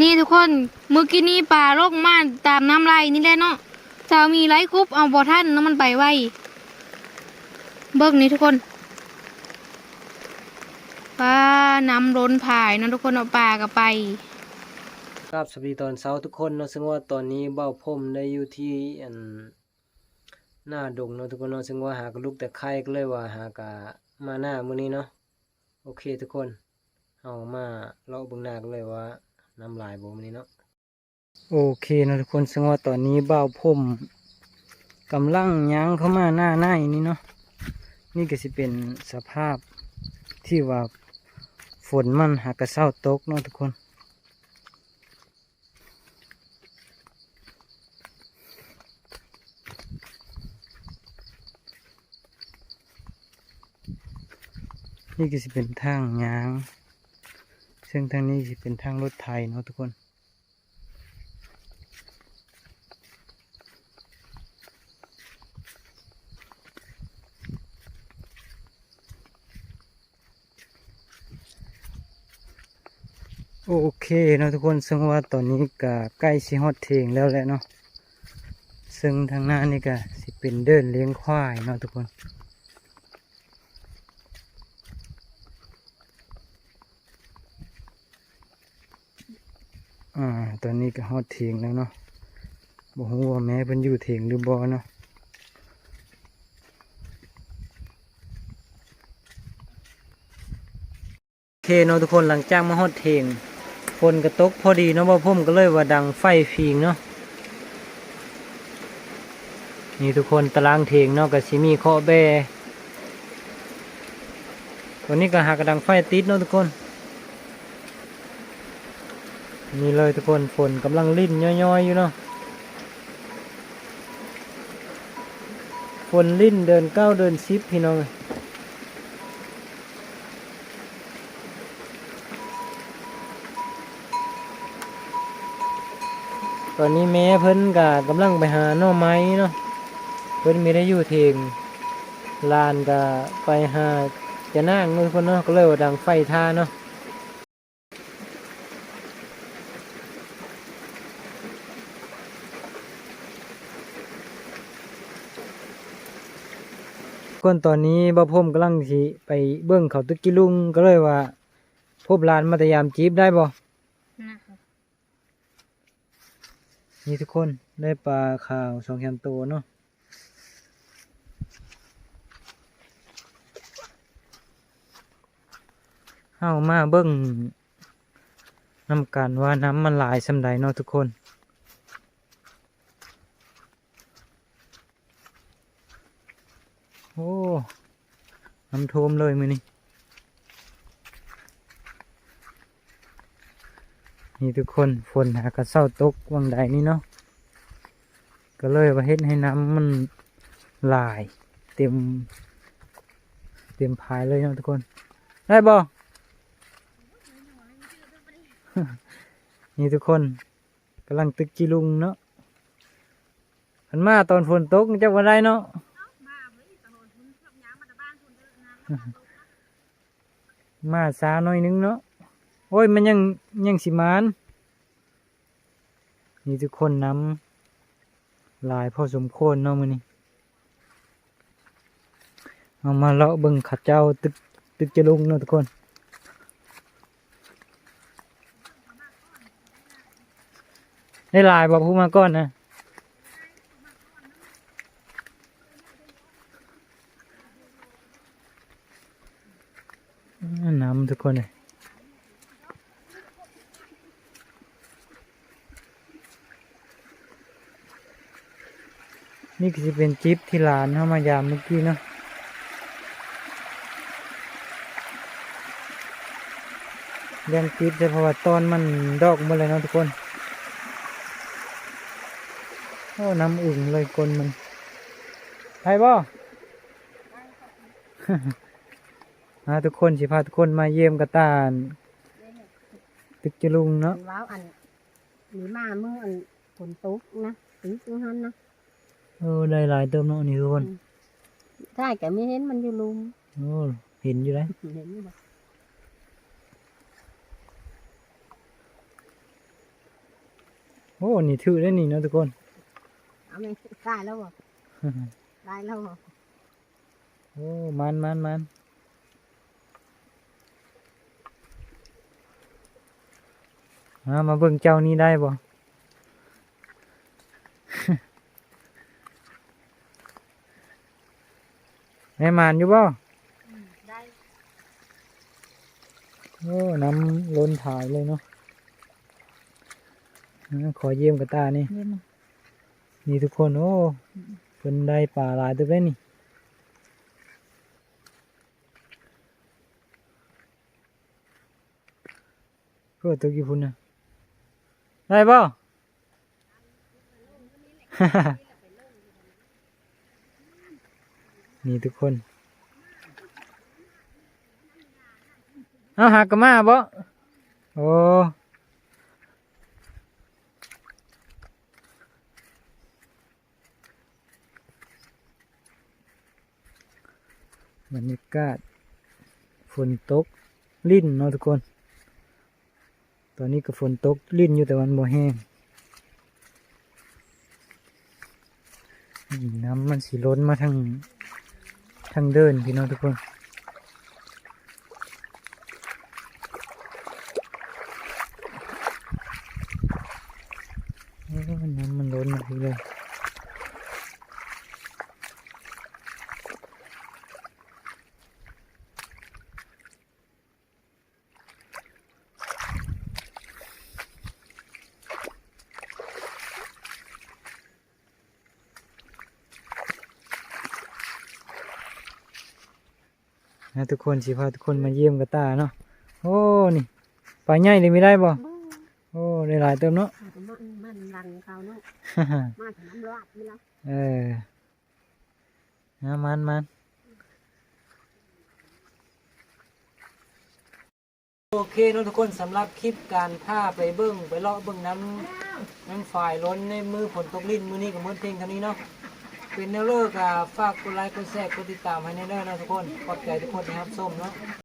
นี่ทุกคนเมื่อกี้นี้ปลาลงมาตามน้ำไหลนี่แหละเนาะสามีไหลคุบเอาบ่ทันแล้วมันไปไวเบิกนี่ทุกคนปลาน้ำล้นผายเนาะทุกคนเอาปลากับไปครับสวัสดีตอนเช้าทุกคนเนาะซึ่งว่าตอนนี้เบ้าพรมได้อยู่ที่หน้าดงเนาะทุกคนเนาะซึ่งว่าหากลูกแต่ไข่ก็เลยว่าหากะมาหน้ามื้อนี้เนาะโอเคทุกคนเอามาเลาะเบิ่งหน้าก็เลยว่าน้ำลายบ่มื้อนี้เนาะโอเคเนาะทุกคนซึ่งว่าตอนนี้เบ้าพรมกำลังย่างเข้ามาหน้านี่เนาะนี่ก็สิเป็นสภาพที่ว่าฝนมันหากะเช้าตกเนาะทุกคนนี่ก็จะเป็นทางยางซึ่งทางนี้จะเป็นทางรถไถเนาะทุกคนโอเคเนาะทุกคนซึ่งว่าตอนนี้ก็ใกล้สิฮอดเทงแล้วแหละเนาะซึ่งทางหน้านี่ก็สิเป็นเดินเลี้ยงควายเนาะทุกคนตอนนี้ก็ฮอดเทงแล้วเนาะบ่ฮู้ว่าแม่เพิ่นอยู่เทงหรือบ่เนาะโอเคเนาะทุกคนหลังจากมาฮอดเทงฝนก็ตกพอดีเนาะบ่พุ่มก็เลยว่าดังไฟฟิงเนาะนี่ทุกคนตารางเทงเนาะก็สิมีเคาะแบตัวนี้ก็หากระดังไฟติดเนาะทุกคนนี่เลยทุกคนฝนกำลังลิ่นย่อยๆอยู่เนาะฝนลิ่นเดินเก้าเดินซิปพี่น้องตอนนี้แม่เพิ่นก็กำลังไปหาหน่อไม้เนาะเพิ่นไม่ได้อยู่เทงลานก็ไปหาจะนั่งเนาะทุกคนเนาะก็เลยว่าดังไฟท่าเนาะก่อนตอนนี้บ่าวพรมกำลังสิไปเบิ่งเขาตึกกิลุงก็เลยว่าพบลานมัธยามจีบได้บ่นี่ทุกคนได้ปลาขาว2 แคมตัวเนาะเอามาเบิ่งนำกันว่าน้ำมันหลายสำใดเนาะทุกคนโอ้น้ำท่วมเลยมื้อนี้นี่ทุกคนฝนหากระเซ้าตกวังใดนี่เนาะก็เลยว่าเฮ็ดให้น้ำมันหลายเต็มพายเลยเนาะทุกคนได้บ่ นี่ทุกคนกำลังตึกจีลุงเนาะขันมาตอนฝนตกจะวันไรเนาะ มาซาหน่อยนึงเนาะโอ้ยมันยังสิมานนี่ทุกคนน้ำลายพอสมควรเนาะมื้อนี้เอามาเลาะเบิ่งขัดเจ้าตึกจะลุงเนาะทุกคนได้ลายบอกผู้มาก่อนนะน้ำทุกคนเลยนี่คือเป็นจิ๊บที่หลานเข้ามายามเมื่อกี้เนาะเลี้ยงจิ๊บแต่เพราะว่าตอนมันดอกหมดเลยเนาะทุกคนโอ้น้ำอึ่งเลยกลนมันใช่บ่ทุกคนสิพาทุกคนมาเยี่ยมกระตานตึกจลุงเนาะว้าวอันนี้มาเมื่ออันฝนตกนะถึงตรงนั้นนะได้หลายเติมเนาะนี่ทุกคนถ้าแกไม่เห็นมันอยู่ลุมเห็นอยู่เลยเห็นอยู่บ่ โอ้นี่ถือได้นี่เนาะทุกคน เอาไม่ได้แล้วบ่ได้แล้วบ่ โอ้มันมาเบิ่งเจ้านี้ได้บ่ แม่มานอยู่บ่ ได้ โอ้น้ำล้นถ่ายเลยเนาะขอเยี่ยมกับตานี่ เยี่ยม นี่ทุกคนโอ้เพิ่นได้ปลาหลายตัวเลยนี่เพื่อตัวกี่พุ่นนะได้บ่ นี่ทุกคนเอาหักกระมาบ่โอ้บรรยากาศฝนตกลิ่นเนาะทุกคนตอนนี้ก็ฝนตกลิ่นอยู่แต่มันบ่แห้งนี่น้ำมันสีล้นมาทางเดินพี่น้องทุกคนโอ้น้ำมันล้นมาทีเลยนะทุกคนสิพาทุกคนมาเยี่ยมกระตาเนาะโอ้นี่ปลาใหญ่เลยไม่ได้บ่โอ้ได้หลายเติมเนาะ มันรังเขาเนาะมาถึงน้ำลาดนี่แล้ว เออมันโอเคเนาะทุกคนสำหรับคลิปการพาไปเบิ้งไปเลาะเบิ้งน้ำฝ่ายล้นในมือฝนตกลิ้นมือนี้กับมือเพลงเท่านี้เนาะเป็นแนวเลิกฝากกดไลค์กดแชร์กดติดตามให้แน่ๆนะทุกคนขอบใจทุกคนนะครับส้มเนาะ